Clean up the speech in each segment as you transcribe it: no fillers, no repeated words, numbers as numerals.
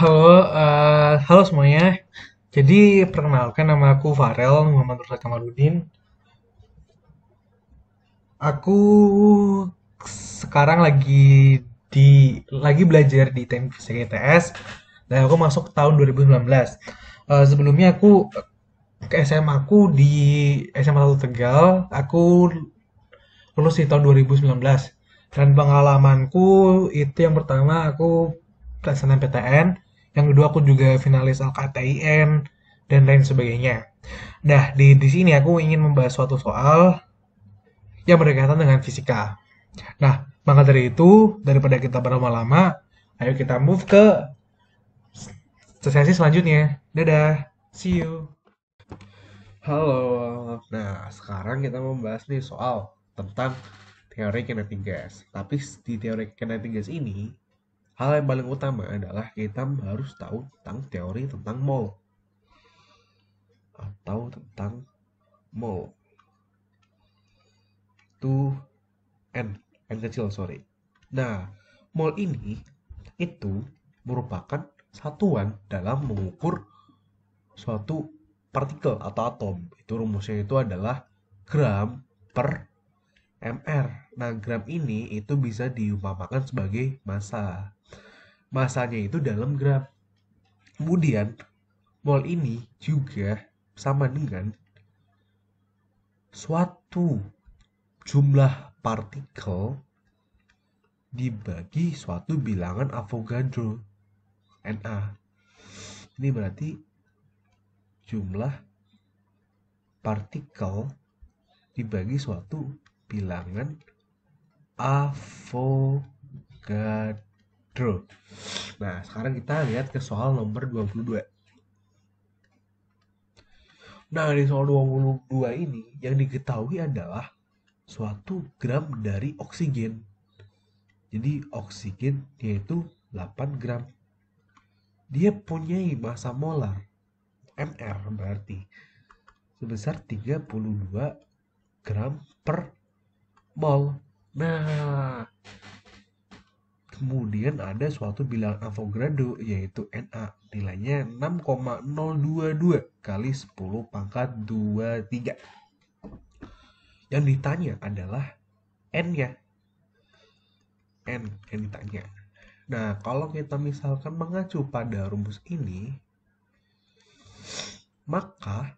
Halo, halo semuanya. Jadi perkenalkan nama aku Farel Muhammad Rusad Kamarudin. Aku sekarang lagi belajar di Teknik Fisika ITS dan aku masuk tahun 2019. Sebelumnya aku ke SMA aku di SMA 1 Tegal. Aku lulus di tahun 2019. Dan pengalamanku itu yang pertama aku SNMPTN, yang kedua aku juga finalis LKTIN dan lain sebagainya. Nah, di sini aku ingin membahas suatu soal yang berkaitan dengan fisika. Nah, maka dari itu, daripada kita berlama-lama, ayo kita move ke sesi selanjutnya. Dadah, see you. Halo, nah sekarang kita membahas nih soal tentang teori kinetik gas. Tapi di teori kinetik gas ini, hal yang paling utama adalah kita harus tahu tentang teori tentang mol atau tentang mol. Itu n kecil, sorry. Nah, mol ini itu merupakan satuan dalam mengukur suatu partikel atau atom. Itu rumusnya itu adalah gram per mr. Nah, gram ini itu bisa diumpamakan sebagai massa. Massanya itu dalam gram. Kemudian, mol ini juga sama dengan suatu jumlah partikel dibagi suatu bilangan Avogadro, Na. Ini berarti jumlah partikel dibagi suatu bilangan Avogadro. Nah, sekarang kita lihat ke soal nomor 22. Nah, di soal 22 ini yang diketahui adalah suatu gram dari oksigen. Jadi oksigen yaitu 8 gram. Dia punya massa molar Mr berarti sebesar 32 gram per mol. Nah, kemudian ada suatu bilangan Avogadro yaitu Na, nilainya 6,022 kali 10 pangkat 23. Yang ditanya adalah N-nya. N yang ditanya. Nah, kalau kita misalkan mengacu pada rumus ini, maka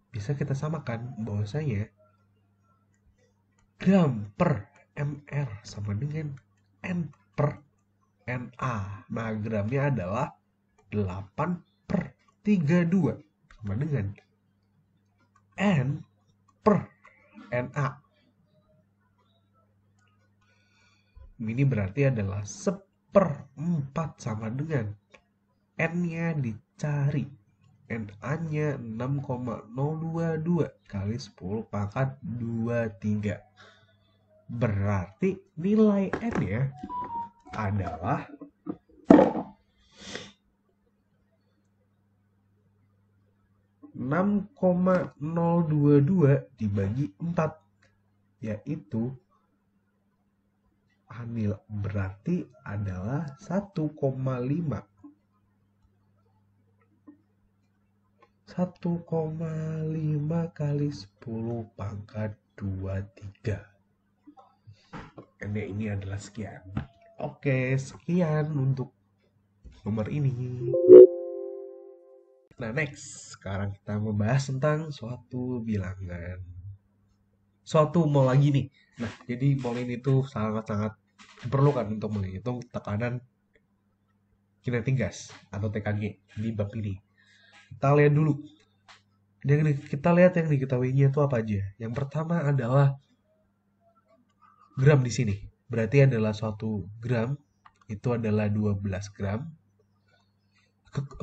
bisa kita samakan bahwasanya gram per mr sama dengan N per Na. Nah, gramnya adalah 8 per 32 sama dengan N per Na. Ini berarti adalah seperempat sama dengan N-nya dicari. Na-nya 6,022 kali 10 pangkat 23. Berarti nilai N-nya adalah 6,022 dibagi 4, yaitu berarti adalah 1,5. 1,5 kali 10 pangkat 23. Ini adalah sekian. Oke, sekian untuk nomor ini. Nah, next. Sekarang kita membahas tentang suatu bilangan. Suatu mol lagi nih. Nah, jadi mol ini tuh sangat-sangat diperlukan untuk menghitung tekanan kinetik gas atau TKG di bab ini. Kita lihat dulu. Kita lihat yang diketahuinya itu apa aja. Yang pertama adalah gram di sini. Berarti adalah suatu gram itu adalah 12 gram.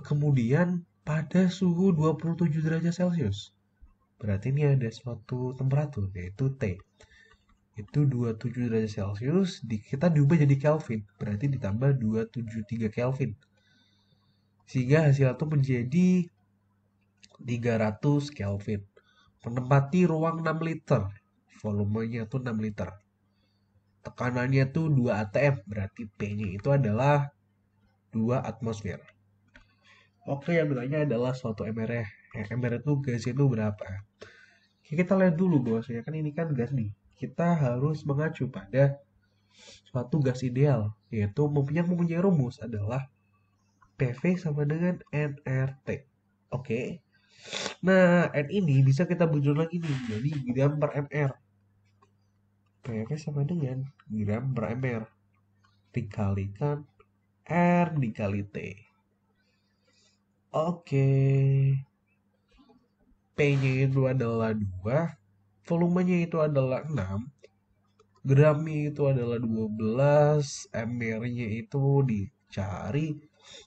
Kemudian pada suhu 27 derajat Celcius. Berarti ini ada suatu temperatur yaitu T. Itu 27 derajat Celcius kita diubah jadi Kelvin. Berarti ditambah 273 Kelvin. Sehingga hasil itu menjadi 300 Kelvin. Menempati ruang 6 liter. Volumenya itu 6 liter. Tekanannya tuh 2 atm, berarti P-nya itu adalah 2 atmosfer. Oke, yang bertanya adalah suatu MR. MR itu gasnya itu berapa? Oke, kita lihat dulu bosnya, kan ini kan gas nih. Kita harus mengacu pada suatu gas ideal, yaitu yang mempunyai rumus adalah PV sama dengan nRT. Oke, nah N ini bisa kita bujur lagi nih, jadi gram per mR. PV sama dengan gram per mR dikalikan R dikali T. Oke, P-nya itu adalah 2, volumenya itu adalah 6, gramnya itu adalah 12, mR-nya itu dicari,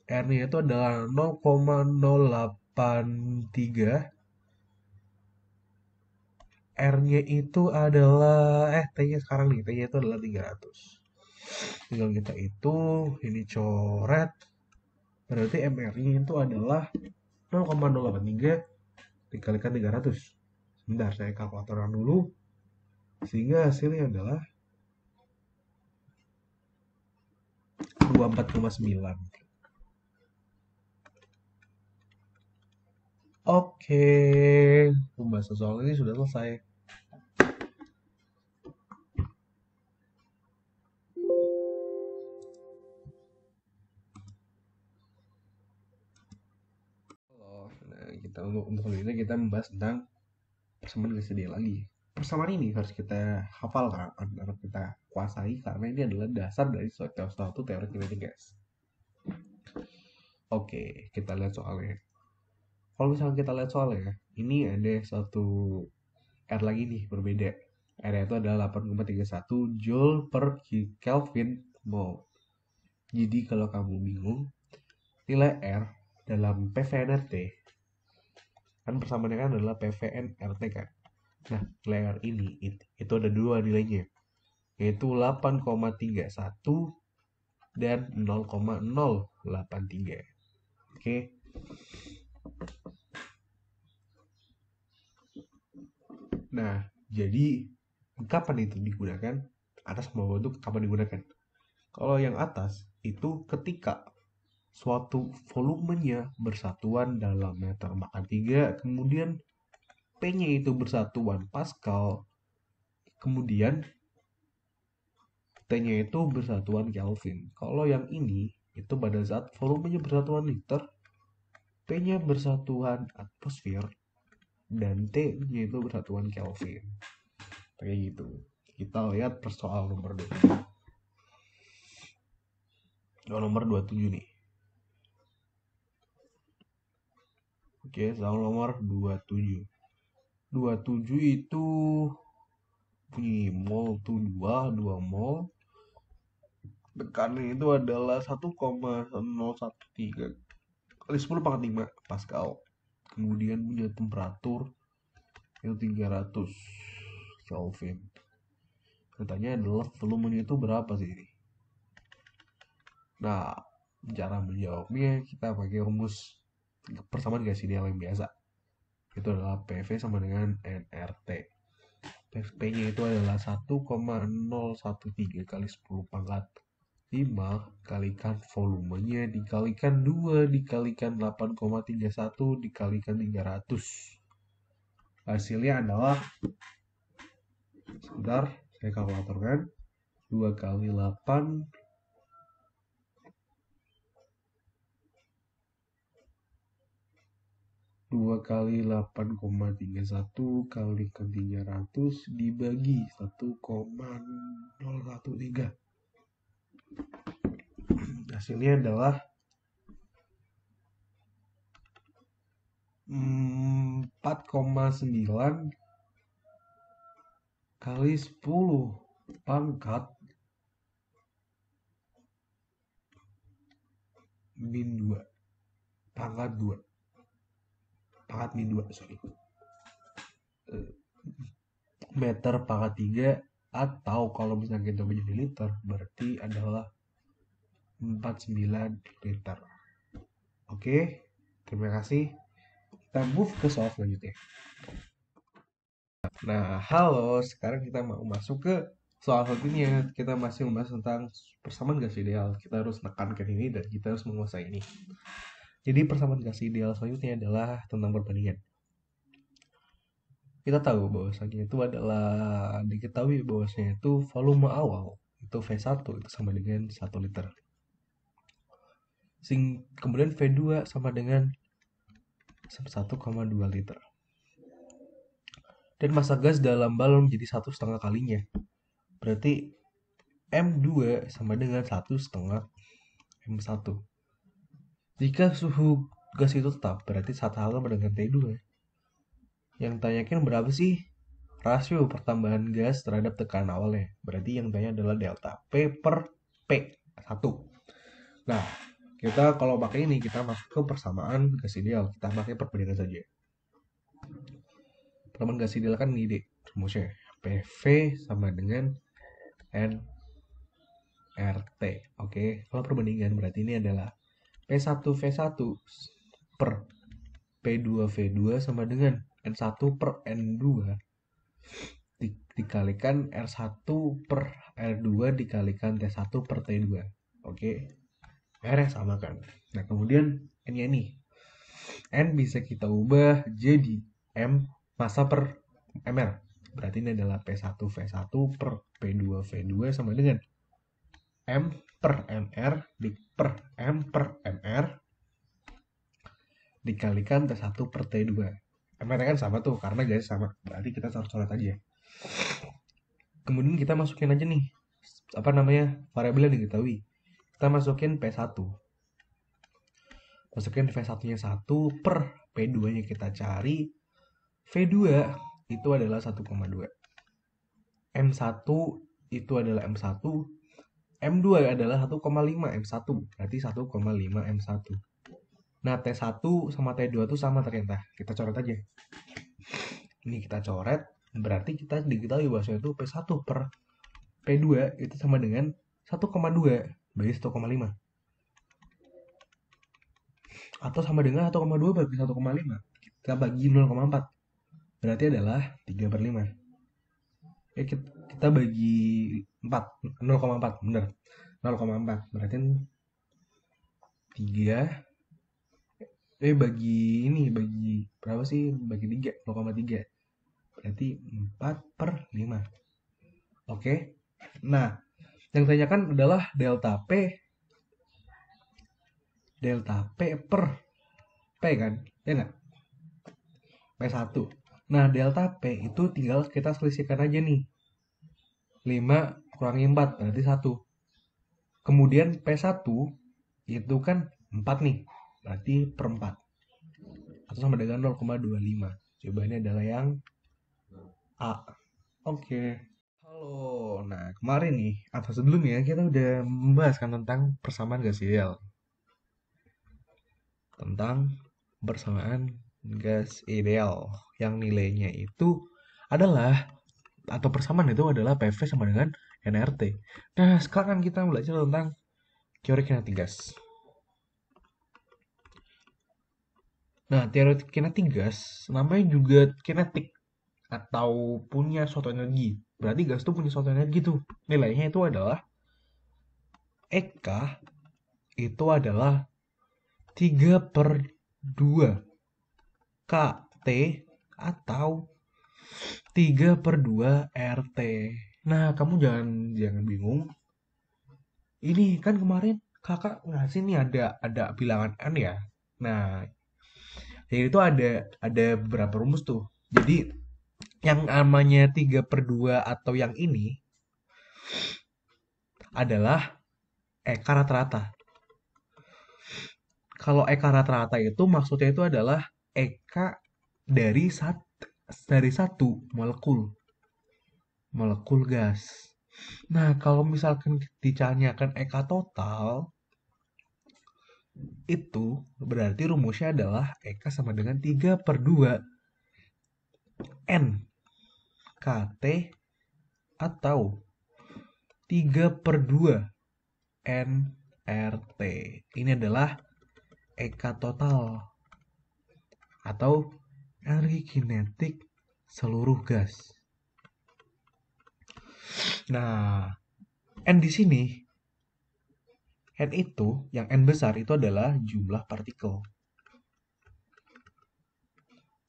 R-nya itu adalah 0,083, R-nya itu adalah, T-nya sekarang nih, T-nya itu adalah 300. Tinggal kita hitung, ini coret, berarti mR-nya itu adalah 0,083 dikalikan 300. Sebentar, saya kalkulatorkan dulu. Sehingga hasilnya adalah 24,9. Oke, pembahasan soal ini sudah selesai. Nah, kita untuk kali ini kita membahas tentang persamaan gas ideal lagi. Persamaan ini harus kita hafalkan, harus kita kuasai karena ini adalah dasar dari suatu teori kinetik gas. Oke, kita lihat soalnya. Kalau misalnya kita lihat soalnya, ini ada satu R lagi nih berbeda. R itu adalah 8,31 Joule per Kelvin mol. Jadi kalau kamu bingung, nilai R dalam PVNRT kan persamaannya kan adalah PVNRT kan. Nah, nilai R ini itu ada dua nilainya, yaitu 8,31 dan 0,083. Oke. Nah, jadi kapan itu digunakan? Atas sama bawah itu kapan digunakan? Kalau yang atas itu ketika suatu volumenya bersatuan dalam meter makan 3, kemudian P-nya itu bersatuan Pascal, kemudian T-nya itu bersatuan Kelvin. Kalau yang ini itu pada saat volumenya bersatuan liter, P-nya bersatuan atmosfer, dan T-nya itu bersatuan Kelvin. Kayak gitu. Kita lihat persoal nomor 2. Nomor 27 nih. Oke, soal nomor 27. 27 itu punya mol tuh 2 mol. Tekanannya itu adalah 1,013 kali 10 pangkat 5 Pascal. Kemudian punya temperatur itu 300 Kelvin. Katanya adalah volumenya itu berapa sih ini? Nah, cara menjawabnya kita pakai rumus persamaan gas ideal yang biasa. Itu adalah PV sama dengan nRT. P-nya itu adalah 1,013 kali 10 pangkat 5 kalikan volumenya dikalikan 2 dikalikan 8,31 dikalikan 300. Hasilnya adalah, sebentar saya kalkulatorkan, 2 kali 8 2 kali 8,31 kalikan 300 dibagi 1,013. Hasilnya adalah 4,9 kali 10 pangkat min 2 pangkat 2 pangkat min 2 sorry, meter pangkat 3, atau kalau misalnya kita menjadi liter berarti adalah 49 liter. Oke, terima kasih. Kita move ke soal selanjutnya. Nah, halo, sekarang kita mau masuk ke soal selanjutnya. Kita masih membahas tentang persamaan gas ideal. Kita harus menekankan ini dan kita harus menguasai ini. Jadi persamaan gas ideal selanjutnya adalah tentang perbandingan. Kita tahu bahwasanya itu adalah diketahui bahwasanya itu volume awal itu V1 itu sama dengan 1 liter. Kemudian V2 sama dengan 1,2 liter. Dan massa gas dalam balon menjadi 1,5 kalinya. Berarti M2 sama dengan 1,5 M1. Jika suhu gas itu tetap, berarti 1 sama dengan T2. Yang tanyakan berapa sih rasio pertambahan gas terhadap tekanan awalnya? Berarti yang tanya adalah delta P per P1. Nah, kita kalau pakai ini, kita masuk ke persamaan gas ideal. Kita pakai perbandingan saja. Persamaan gas ideal kan ini deh, rumusnya. PV sama dengan nRT. Oke, kalau perbandingan berarti ini adalah P1V1 per P2V2 sama dengan N1 per N2 dikalikan R1 per R2 dikalikan T1 per T2. Oke, R yang sama kan. Nah, kemudian N-nya ini. N bisa kita ubah jadi M massa per MR. Berarti ini adalah P1V1 per P2V2 sama dengan M per MR per M per MR dikalikan T1 per T2. MR kan sama tuh, karena guys sama. Berarti kita harus coret aja. Kemudian kita masukin aja nih, apa namanya, variabel yang diketahui. Kita masukin P1. Masukin V1-nya 1 per P2-nya kita cari. V2 itu adalah 1,2. M1 itu adalah M1. M2 adalah 1,5 M1. Berarti 1,5 M1. Nah, T1 sama T2 itu sama ternyata. Kita coret aja. Ini kita coret. Berarti kita diketahui bahwa itu P1 per P2 itu sama dengan 1,2 bagi 1,5. Atau sama dengan 1,2 bagi 1,5. Kita bagi 0,4. Berarti adalah 3 per 5. Kita bagi 4. 0,4. Bener. 0,4. Berarti 3. Bagi ini. Bagi berapa sih? Bagi 3. 0,3. Berarti 4 per 5. Oke. Nah, yang ditanyakan adalah delta P. Delta P per P kan? Ya nggak? P1. Nah, delta P itu tinggal kita selisihkan aja nih. 5 kurangi 4 berarti 1. Kemudian P1 itu kan 4 nih. Berarti per 4. Atau sama dengan 0,25. Jawabannya adalah yang A. Oke. Halo. Nah, kemarin nih, atau sebelumnya kita udah membahas kan tentang persamaan gas ideal. Tentang persamaan gas ideal yang nilainya itu adalah, atau persamaan itu adalah PV sama dengan nRT. Nah, sekarang kita belajar tentang teori kinetik gas. Nah, teori kinetik gas namanya juga kinetik atau punya suatu energi. Berarti gas itu punya suatu energi tuh. Nilainya itu adalah EK itu adalah 3/2 KT atau 3/2 RT. Nah, kamu jangan bingung. Ini kan kemarin kakak ngasih nih ada bilangan N ya. Nah, jadi itu ada beberapa rumus tuh. Jadi yang namanya 3/2 atau yang ini adalah EK rata-rata. Kalau EK rata-rata itu maksudnya itu adalah EK dari satu molekul gas. Nah, kalau misalkan ditanyakan EK total, itu berarti rumusnya adalah EK sama dengan 3/2 N KT atau 3/2 nRT. Ini adalah EK total atau energi kinetik seluruh gas. Nah, N di sini, N itu, yang N besar itu adalah jumlah partikel.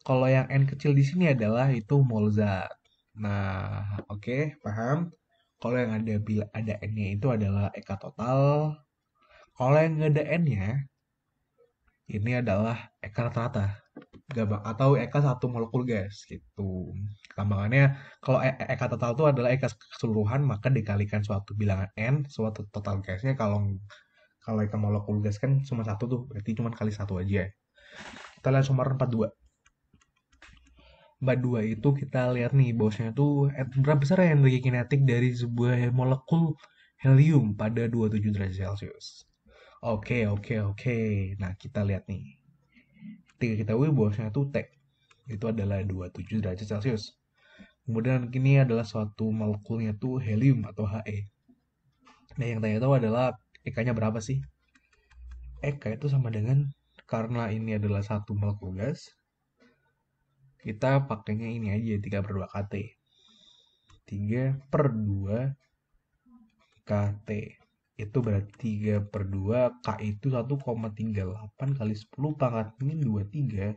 Kalau yang N kecil di sini adalah itu mol zat. Nah, oke, paham. Kalau yang ada N-nya itu adalah eka total. Kalau yang nggak ada N-nya, ini adalah eka rata-rata. Atau eka satu molekul gas gitu. Gampangannya kalau eka total itu adalah eka keseluruhan maka dikalikan suatu bilangan N, suatu total gasnya. Kalau eka molekul gas kan cuma satu tuh, berarti cuma kali satu aja. Kita lihat nomor 42. 42 itu kita lihat nih bosnya tuh berapa besar ya energi kinetik dari sebuah molekul helium pada 27 derajat Celcius. Oke, oke, oke. Nah, kita lihat nih. Ketika kita ketahui bosnya tuh T, itu adalah 27 derajat Celcius. Kemudian ini adalah suatu molekulnya tuh helium atau He. Nah, yang tanya tahu adalah EK-nya berapa sih? EK itu sama dengan, karena ini adalah satu molekul gas, kita pakainya ini aja 3 per 2 kT. 3 per 2 KT. Itu berarti 3 per 2, K itu 1,38 kali 10 pangkat min 23.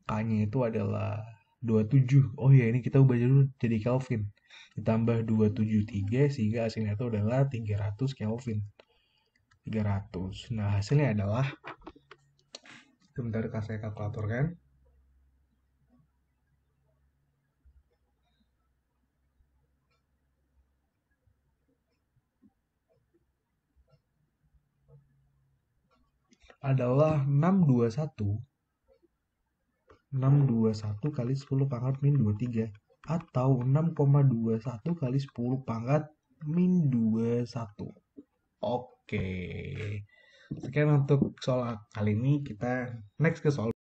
K-nya itu adalah 27. Oh ya, ini kita ubah dulu jadi Kelvin. Ditambah 273 sehingga hasilnya itu adalah 300 Kelvin. 300. Nah, hasilnya adalah, sebentar kasih kalkulator kan. Adalah 621 kali 10 pangkat min 23 atau 6,21 kali 10 pangkat min 21. Oke. Sekian untuk soal kali ini, kita next ke soal